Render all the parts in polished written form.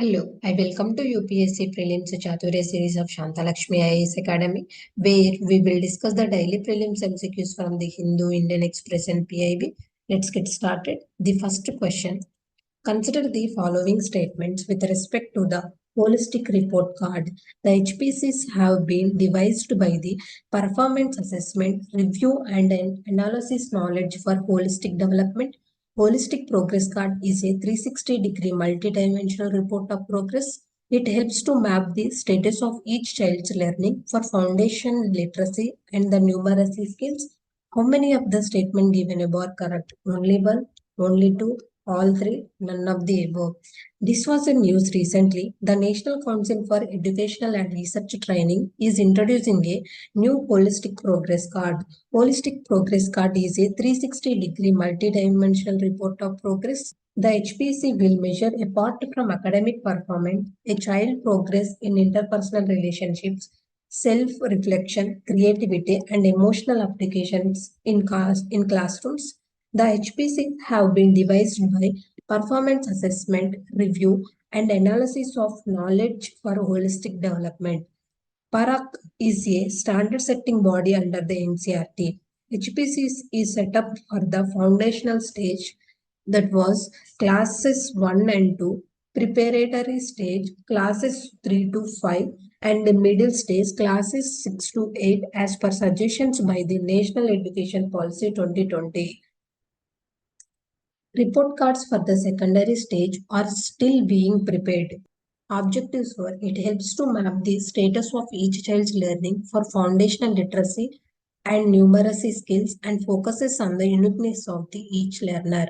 Hello, I welcome to UPSC Prelims Chaturya series of Shantha Lakshmi IAS Academy, where we will discuss the daily prelims MCQs from the Hindu, Indian Express and PIB. Let's get started. The first question. Consider the following statements with respect to the holistic report card. The HPCs have been devised by the performance assessment, review and analysis knowledge for holistic development. Holistic Progress Card is a 360-degree multi-dimensional report of progress. It helps to map the status of each child's learning for foundation literacy and the numeracy skills. How many of the statements given above are correct? Only one, only two, all three, none of the above. This was in news recently. The National Council for Educational and Research Training is introducing a new Holistic Progress Card. Holistic Progress Card is a 360-degree multi-dimensional report of progress. The HPC will measure, apart from academic performance, a child progress in interpersonal relationships, self-reflection, creativity, and emotional applications in classrooms. The HPC have been devised by performance assessment, review, and analysis of knowledge for holistic development. PARAC is a standard-setting body under the NCERT. HPC is set up for the foundational stage, that was classes 1 and 2, preparatory stage classes 3 to 5, and the middle stage classes 6 to 8 as per suggestions by the National Education Policy 2020. Report cards for the secondary stage are still being prepared. Objectives were it helps to map the status of each child's learning for foundational literacy and numeracy skills and focuses on the uniqueness of each learner.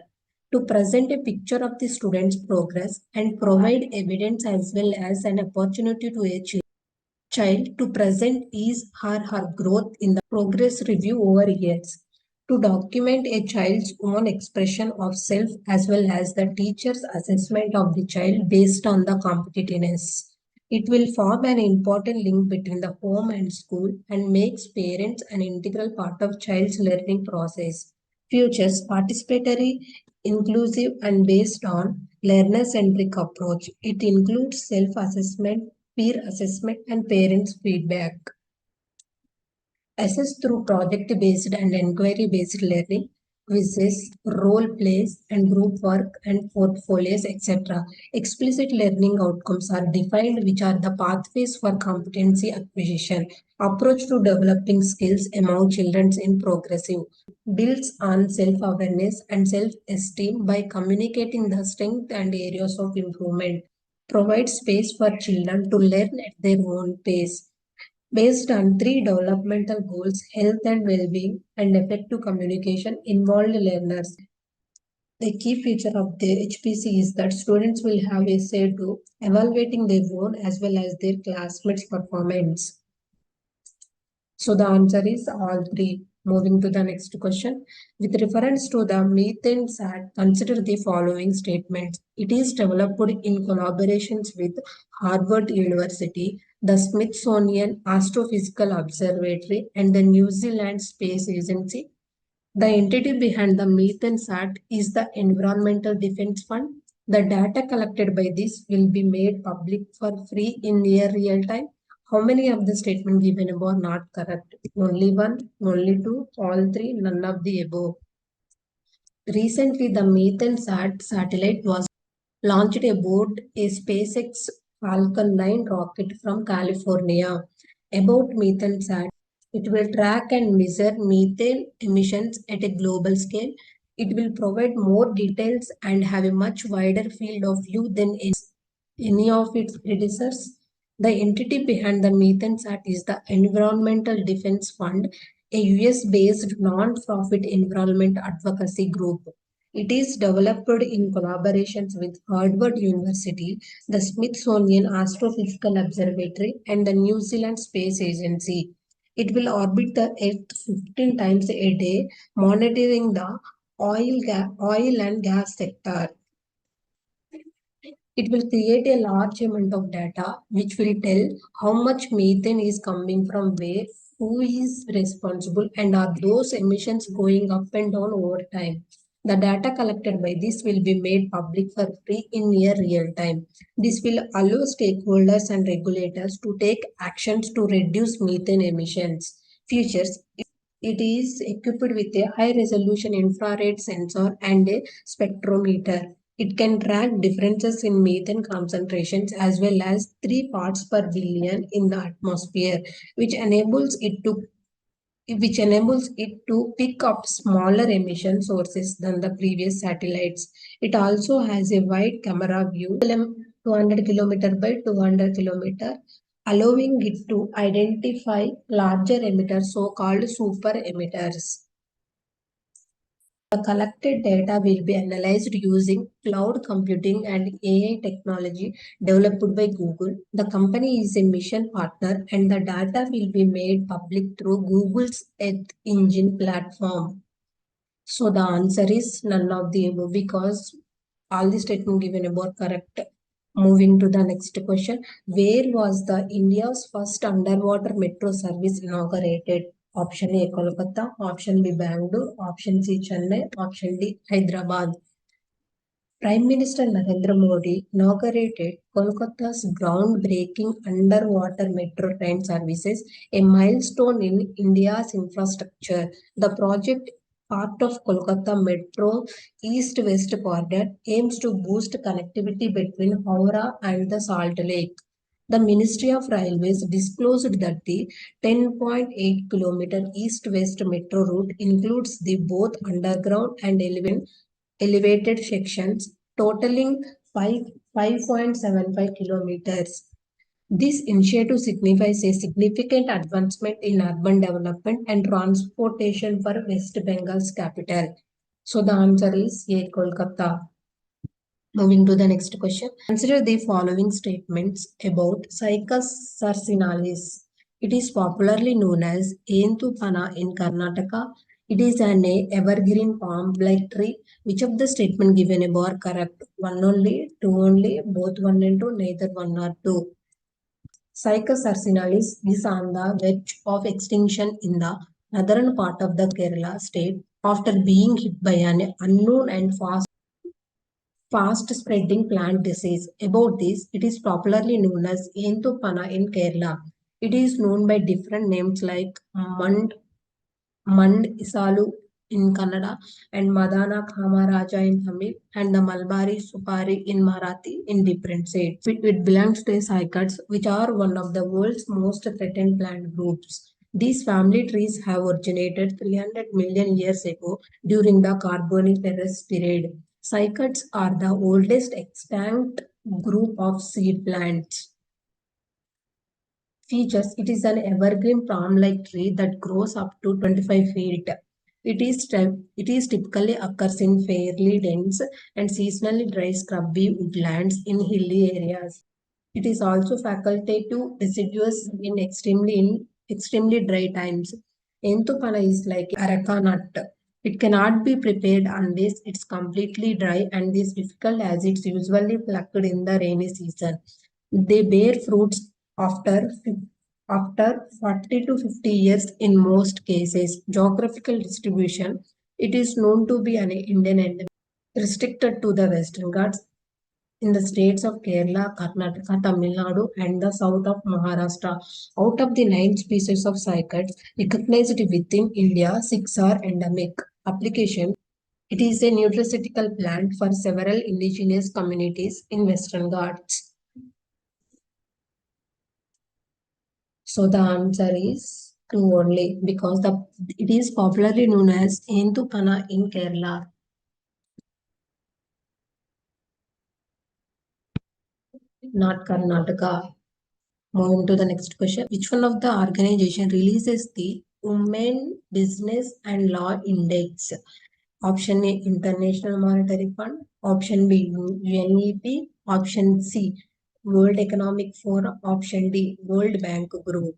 To present a picture of the student's progress and provide evidence as well as an opportunity to a child to present his or her growth in the progress review over years. To document a child's own expression of self as well as the teacher's assessment of the child based on the competitiveness. It will form an important link between the home and school and makes parents an integral part of child's learning process. Futures participatory, inclusive and based on learner-centric approach. It includes self-assessment, peer assessment and parents' feedback. Assess through project-based and inquiry-based learning, quizzes, role plays, and group work and portfolios, etc. Explicit learning outcomes are defined, which are the pathways for competency acquisition. Approach to developing skills among children in progressive. Builds on self-awareness and self-esteem by communicating the strength and areas of improvement. Provides space for children to learn at their own pace. Based on 3 developmental goals, health and well-being, and effective communication, involved learners. The key feature of the HPC is that students will have a say to evaluating their own as well as their classmates' performance. So the answer is all three. Moving to the next question. With reference to the methane SAT, consider the following statements. It is developed in collaborations with Harvard University, the Smithsonian Astrophysical Observatory, and the New Zealand Space Agency. The entity behind the methane SAT is the Environmental Defense Fund. The data collected by this will be made public for free in near real time. How many of the statements given above are not correct? Only one, only two, all three, none of the above. Recently, the methane satellite was launched aboard a SpaceX Falcon 9 rocket from California. About methane sat, it will track and measure methane emissions at a global scale. It will provide more details and have a much wider field of view than any of its predecessors. The entity behind the methane sat is the Environmental Defense Fund, a US-based non-profit environment advocacy group. It is developed in collaborations with Harvard University, the Smithsonian Astrophysical Observatory, and the New Zealand Space Agency. It will orbit the Earth 15 times a day, monitoring the oil and gas sector. It will create a large amount of data which will tell how much methane is coming from where, who is responsible, and are those emissions going up and down over time. The data collected by this will be made public for free in near real time. This will allow stakeholders and regulators to take actions to reduce methane emissions. Features: it is equipped with a high-resolution infrared sensor and a spectrometer. It can track differences in methane concentrations as well as 3 parts per billion in the atmosphere, which enables it to pick up smaller emission sources than the previous satellites. It also has a wide camera view, 200 km by 200 km, allowing it to identify larger emitters, so-called super emitters. The collected data will be analyzed using cloud computing and AI technology developed by Google. The company is a mission partner and the data will be made public through Google's Earth Engine platform. So the answer is none of the above because all the statements given above are correct. Moving to the next question. Where was the India's first underwater metro service inaugurated? Option A, Kolkata. Option B, Bangalore. Option C, Chennai. Option D, Hyderabad. Prime Minister Narendra Modi inaugurated Kolkata's groundbreaking underwater metro train services, a milestone in India's infrastructure. The project, part of Kolkata Metro East-West Corridor, aims to boost connectivity between Howrah and the Salt Lake. The Ministry of Railways disclosed that the 10.8-kilometer east-west metro route includes the both underground and elevated sections totaling 5.75 kilometers. This initiative signifies a significant advancement in urban development and transportation for West Bengal's capital. So the answer is A, Kolkata. Moving to the next question. Consider the following statements about Cycas sarcinalis. It is popularly known as Entupana in Karnataka. It is an evergreen palm-like tree. Which of the statement given above are correct? One only, two only, both one and two, neither one or two. Cycas sarcinalis is on the verge of extinction in the northern part of the Kerala state after being hit by an unknown and fast-spreading plant disease. About this, it is popularly known as Entupana in Kerala. It is known by different names like Mand Isalu in Kannada and Madana Kamaraja in Tamil and the Malbari Supari in Marathi in different states. It belongs to cycads, which are one of the world's most threatened plant groups. These family trees have originated 300 million years ago during the Carboniferous period. Cycads are the oldest extant group of seed plants. Features: it is an evergreen palm-like tree that grows up to 25 feet. It is typically occurs in fairly dense and seasonally dry scrubby woodlands in hilly areas. It is also facultative deciduous in extremely dry times. Entupana is like areca nut. It cannot be prepared unless it's completely dry and is difficult as it's usually plucked in the rainy season. They bear fruits after 40 to 50 years in most cases. Geographical distribution: it is known to be an Indian endemic, restricted to the Western Ghats in the states of Kerala, Karnataka, Tamil Nadu, and the south of Maharashtra. Out of the 9 species of cycads recognized within India, 6 are endemic. Application: it is a nutraceutical plant for several indigenous communities in Western Ghats. So the answer is 2 only because it is popularly known as Entupana in Kerala. Not Karnataka. Moving to the next question. Which one of the organization releases the Women Business and Law Index? Option A, International Monetary Fund. Option B, UNEP. Option C, World Economic Forum. Option D, World Bank Group.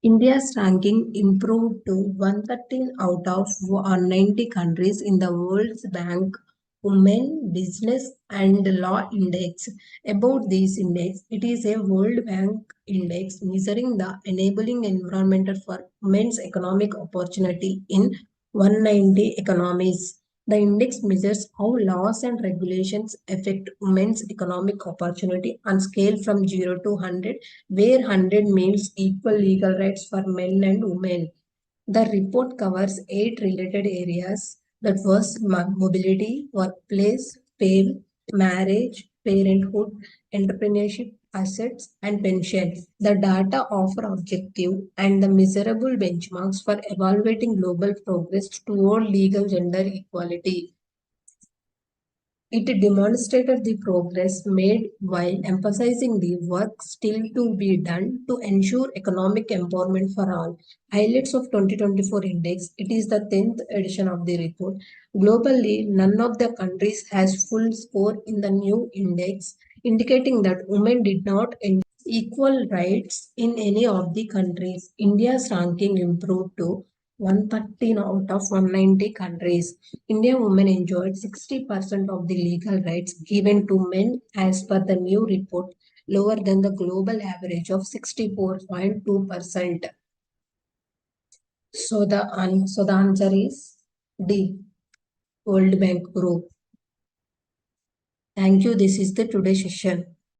India's ranking improved to 113 out of 190 countries in the World Bank Women, Business and Law Index. About this index, it is a World Bank index measuring the enabling environment for women's economic opportunity in 190 economies. The index measures how laws and regulations affect women's economic opportunity on scale from 0 to 100, where 100 means equal legal rights for men and women. The report covers 8 related areas, that was mobility, workplace, pay, marriage, parenthood, entrepreneurship, assets, and pension. The data offer objective and the measurable benchmarks for evaluating global progress toward legal gender equality. It demonstrated the progress made while emphasizing the work still to be done to ensure economic empowerment for all. Highlights of 2024 Index. It is the 10th edition of the report. Globally, none of the countries has full score in the new index, indicating that women did not enjoy equal rights in any of the countries. India's ranking improved to 113 out of 190 countries. Indian women enjoyed 60% of the legal rights given to men as per the new report, lower than the global average of 64.2%. So the answer is D, World Bank Group. Thank you. This is the today's session.